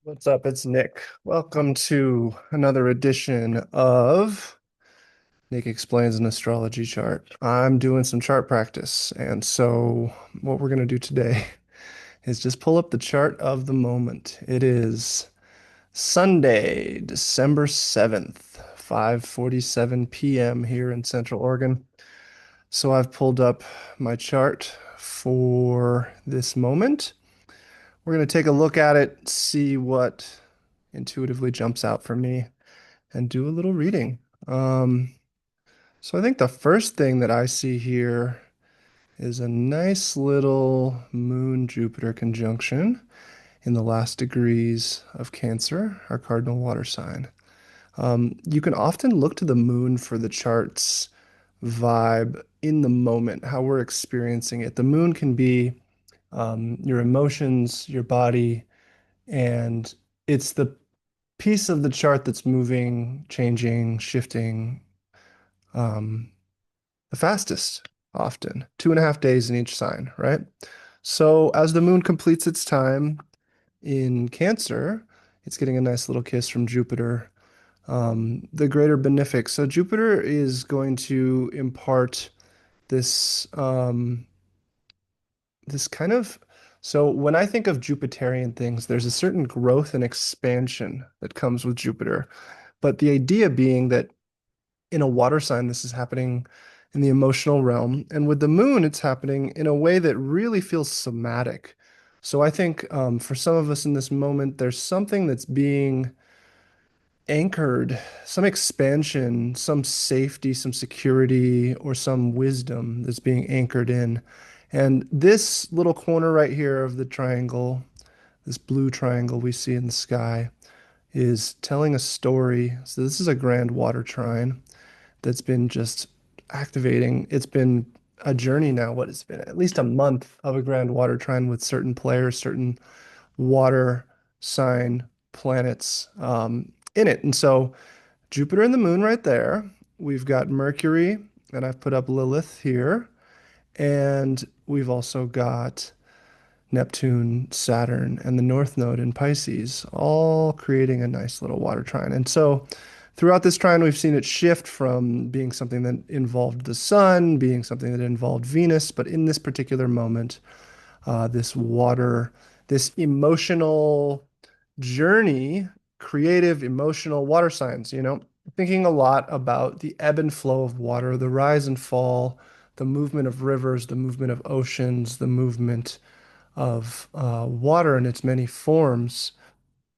What's up? It's Nick. Welcome to another edition of Nick Explains an Astrology Chart. I'm doing some chart practice, and so what we're going to do today is just pull up the chart of the moment. It is Sunday, December 7th, 5:47 p.m. here in Central Oregon. So I've pulled up my chart for this moment. We're going to take a look at it, see what intuitively jumps out for me, and do a little reading. Um, so I think the first thing that I see here is a nice little Moon Jupiter conjunction in the last degrees of Cancer, our cardinal water sign. You can often look to the moon for the chart's vibe in the moment, how we're experiencing it. The moon can be your emotions, your body, and it's the piece of the chart that's moving, changing, shifting um, the fastest, often 2.5 days in each sign, right? So as the moon completes its time in Cancer, it's getting a nice little kiss from Jupiter, the greater benefic. So Jupiter is going to impart this this kind of so when I think of Jupiterian things, there's a certain growth and expansion that comes with Jupiter. But the idea being that in a water sign, this is happening in the emotional realm. And with the moon, it's happening in a way that really feels somatic. So I think for some of us in this moment, there's something that's being anchored, some expansion, some safety, some security, or some wisdom that's being anchored in. And this little corner right here of the triangle, this blue triangle we see in the sky, is telling a story. So this is a grand water trine that's been just activating. It's been a journey now. What it's been at least a month of a grand water trine with certain players, certain water sign planets in it. And so Jupiter and the moon right there. We've got Mercury, and I've put up Lilith here. And we've also got Neptune, Saturn, and the North Node in Pisces, all creating a nice little water trine. And so throughout this trine, we've seen it shift from being something that involved the sun, being something that involved Venus, but in this particular moment, this water, this emotional journey, creative, emotional water signs, thinking a lot about the ebb and flow of water, the rise and fall, the movement of rivers, the movement of oceans, the movement of water in its many forms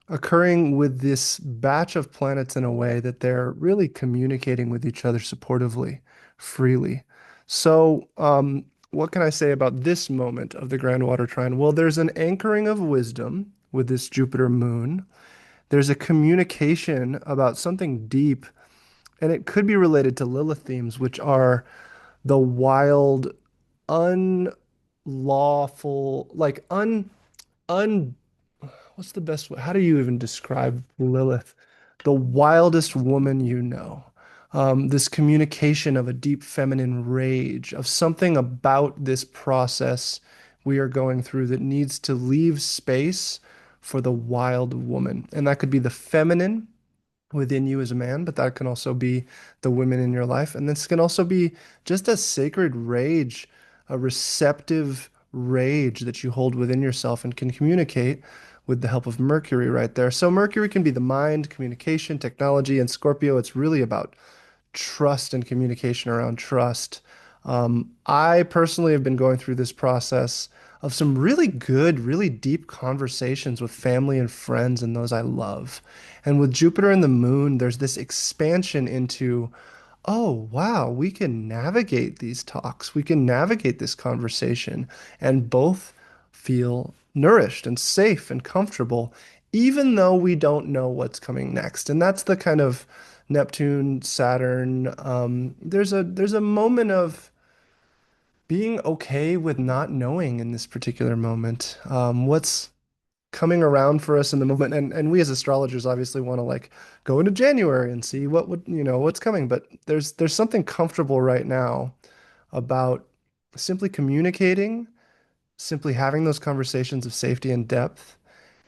occurring with this batch of planets in a way that they're really communicating with each other supportively, freely. So, what can I say about this moment of the Grand Water Trine? Well, there's an anchoring of wisdom with this Jupiter moon. There's a communication about something deep, and it could be related to Lilith themes, which are the wild, unlawful, like un what's the best way? How do you even describe Lilith? The wildest woman you know. This communication of a deep feminine rage, of something about this process we are going through that needs to leave space for the wild woman. And that could be the feminine within you as a man, but that can also be the women in your life. And this can also be just a sacred rage, a receptive rage that you hold within yourself and can communicate with the help of Mercury right there. So Mercury can be the mind, communication, technology, and Scorpio, it's really about trust and communication around trust. I personally have been going through this process of some really good, really deep conversations with family and friends and those I love. And with Jupiter and the moon, there's this expansion into, oh, wow, we can navigate these talks. We can navigate this conversation and both feel nourished and safe and comfortable, even though we don't know what's coming next. And that's the kind of Neptune, Saturn. There's a moment of being okay with not knowing in this particular moment. What's coming around for us in the moment, and we as astrologers obviously want to like go into January and see what would what's coming. But there's something comfortable right now about simply communicating, simply having those conversations of safety and depth,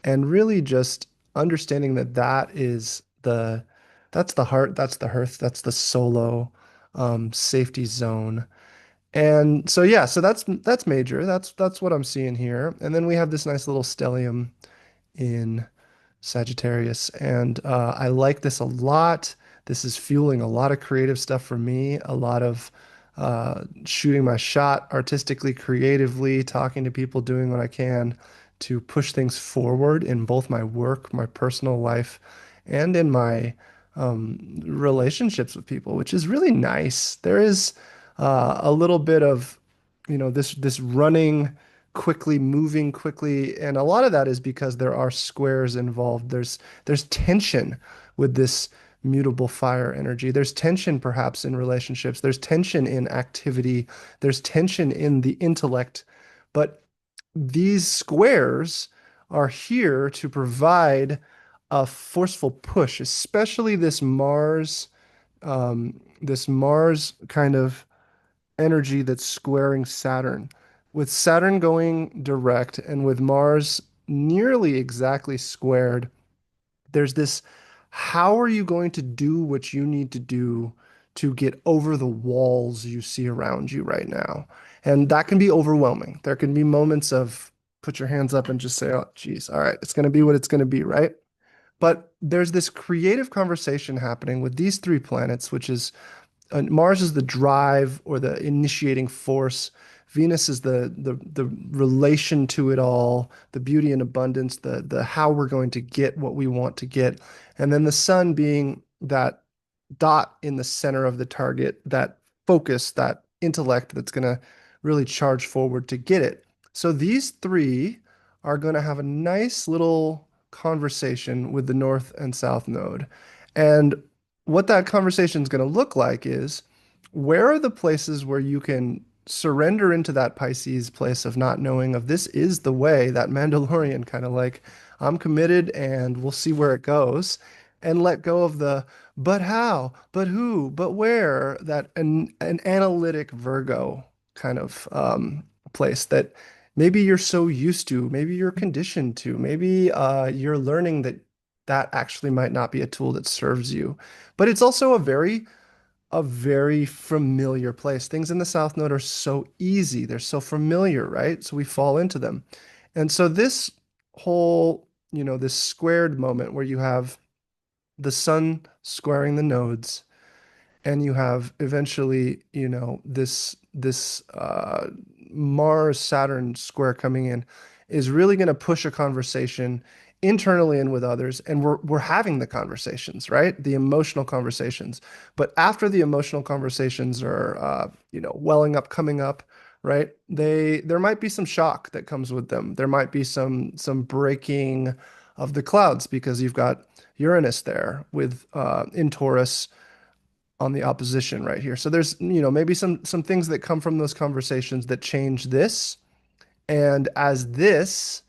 and really just understanding that that's the heart, that's the hearth, that's the solo safety zone. And so yeah, so that's major. That's what I'm seeing here. And then we have this nice little stellium in Sagittarius. And I like this a lot. This is fueling a lot of creative stuff for me, a lot of shooting my shot artistically, creatively, talking to people, doing what I can to push things forward in both my work, my personal life, and in my relationships with people, which is really nice. There is a little bit of, this running quickly, moving quickly, and a lot of that is because there are squares involved. There's tension with this mutable fire energy. There's tension perhaps in relationships. There's tension in activity. There's tension in the intellect. But these squares are here to provide a forceful push, especially this Mars kind of energy that's squaring Saturn. With Saturn going direct and with Mars nearly exactly squared, there's this, how are you going to do what you need to do to get over the walls you see around you right now? And that can be overwhelming. There can be moments of put your hands up and just say, oh, geez, all right, it's going to be what it's going to be, right? But there's this creative conversation happening with these three planets, which is Mars is the drive or the initiating force. Venus is the relation to it all, the beauty and abundance, the how we're going to get what we want to get, and then the Sun being that dot in the center of the target, that focus, that intellect that's going to really charge forward to get it. So these three are going to have a nice little conversation with the North and South node. And what that conversation is going to look like is where are the places where you can surrender into that Pisces place of not knowing of this is the way, that Mandalorian kind of like, I'm committed and we'll see where it goes, and let go of the but how, but who, but where, that an analytic Virgo kind of place that maybe you're so used to, maybe you're conditioned to, maybe you're learning that that actually might not be a tool that serves you. But it's also a very familiar place. Things in the South Node are so easy. They're so familiar, right? So we fall into them. And so this whole, this squared moment where you have the sun squaring the nodes and you have eventually, this Mars Saturn square coming in is really going to push a conversation internally and with others, and we're having the conversations, right? The emotional conversations. But after the emotional conversations are welling up, coming up, right? There might be some shock that comes with them. There might be some breaking of the clouds because you've got Uranus there with in Taurus on the opposition right here. So there's, maybe some things that come from those conversations that change this. And as this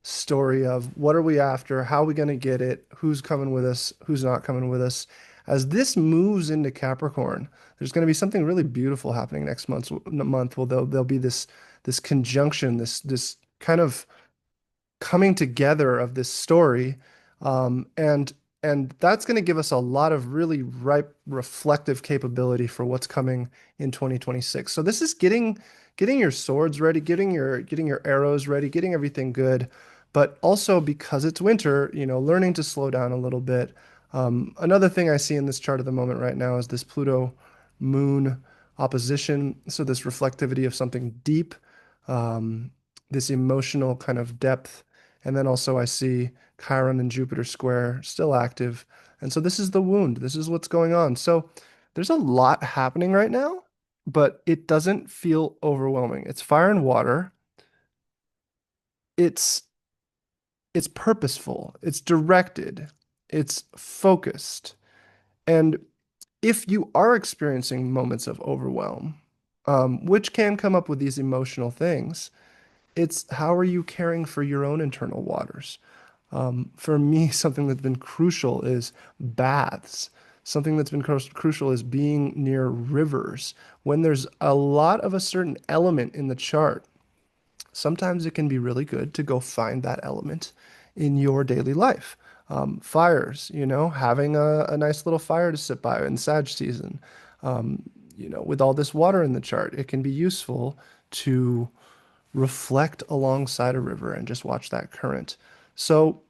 story of what are we after, how are we going to get it, who's coming with us, who's not coming with us, as this moves into Capricorn, there's going to be something really beautiful happening next month. Well, there'll be this conjunction, this kind of coming together of this story. And that's going to give us a lot of really ripe reflective capability for what's coming in 2026. So this is getting your swords ready, getting your arrows ready, getting everything good, but also because it's winter, learning to slow down a little bit. Another thing I see in this chart at the moment right now is this Pluto moon opposition. So this reflectivity of something deep, um, this emotional kind of depth. And then also I see Chiron and Jupiter square still active. And so this is the wound. This is what's going on. So there's a lot happening right now, but it doesn't feel overwhelming. It's fire and water. It's it's purposeful. It's directed. It's focused. And if you are experiencing moments of overwhelm, which can come up with these emotional things, it's how are you caring for your own internal waters? For me, something that's been crucial is baths. Something that's been crucial is being near rivers. When there's a lot of a certain element in the chart, sometimes it can be really good to go find that element in your daily life. Fires, having a nice little fire to sit by in Sag season. Um, with all this water in the chart, it can be useful to reflect alongside a river and just watch that current. So,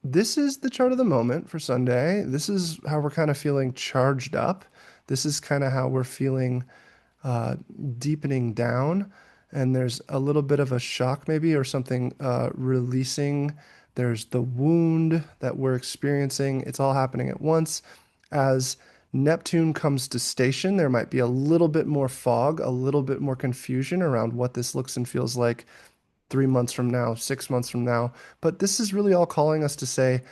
this is the chart of the moment for Sunday. This is how we're kind of feeling charged up. This is kind of how we're feeling uh, deepening down, and there's a little bit of a shock maybe or something releasing. There's the wound that we're experiencing. It's all happening at once. As Neptune comes to station, there might be a little bit more fog, a little bit more confusion around what this looks and feels like 3 months from now, 6 months from now. But this is really all calling us to say,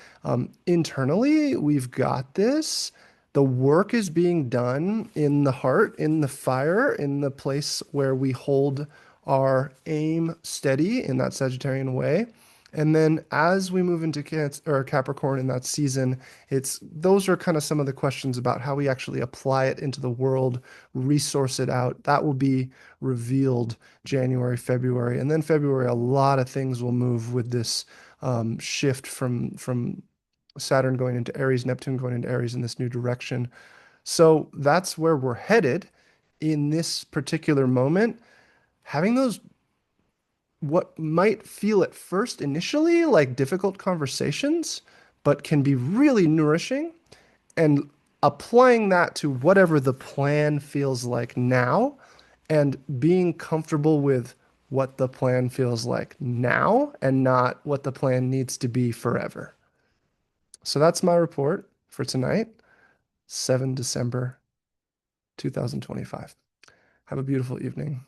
internally, we've got this. The work is being done in the heart, in the fire, in the place where we hold our aim steady in that Sagittarian way. And then as we move into Cancer or Capricorn in that season, it's those are kind of some of the questions about how we actually apply it into the world, resource it out. That will be revealed January, February, and then February. A lot of things will move with this shift from Saturn going into Aries, Neptune going into Aries in this new direction. So that's where we're headed in this particular moment. Having those what might feel at first initially like difficult conversations, but can be really nourishing, and applying that to whatever the plan feels like now and being comfortable with what the plan feels like now and not what the plan needs to be forever. So that's my report for tonight, 7 December 2025. Have a beautiful evening.